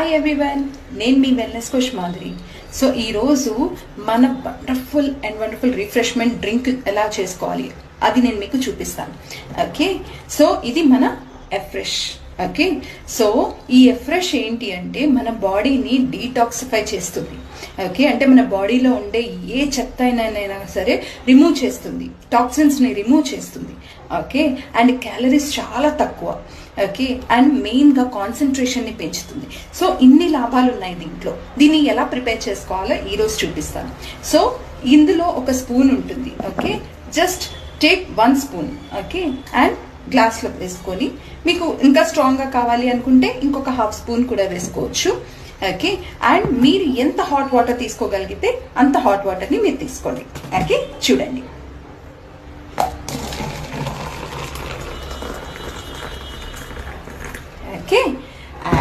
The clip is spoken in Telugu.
హాయ్ ఎవ్రీవన్, నేను మీ వెల్నెస్ కోచ్ మాధురి. సో ఈరోజు మన వండర్ఫుల్ రిఫ్రెష్మెంట్ డ్రింక్ ఎలా చేసుకోవాలి అది నేను మీకు చూపిస్తాను. ఓకే, సో ఇది మన ఎఫ్రెష్. ఓకే, సో ఈ ఎఫ్రెష్ ఏంటి అంటే మన బాడీని డీటాక్సిఫై చేస్తుంది. ఓకే, అంటే మన బాడీలో ఉండే ఏ చెత్త అయినా సరే రిమూవ్ చేస్తుంది, టాక్సిన్స్ని రిమూవ్ చేస్తుంది. ఓకే, అండ్ క్యాలరీస్ చాలా తక్కువ. ఓకే, అండ్ మెయిన్గా కాన్సన్ట్రేషన్ని పెంచుతుంది. సో ఇన్ని లాభాలు ఉన్నాయి దీంట్లో. దీన్ని ఎలా ప్రిపేర్ చేసుకోవాలో ఈరోజు చూపిస్తాను. సో ఇందులో ఒక స్పూన్ ఉంటుంది. Okay, just take 1 spoon. Okay, and గ్లాస్లో వేసుకొని, మీకు ఇంకా స్ట్రాంగ్గా కావాలి అనుకుంటే ఇంకొక 1/2 స్పూన్ కూడా వేసుకోవచ్చు. ఓకే, అండ్ మీరు ఎంత హాట్ వాటర్ తీసుకోగలిగితే అంత హాట్ వాటర్ని మీరు తీసుకోండి. ఓకే, చూడండి.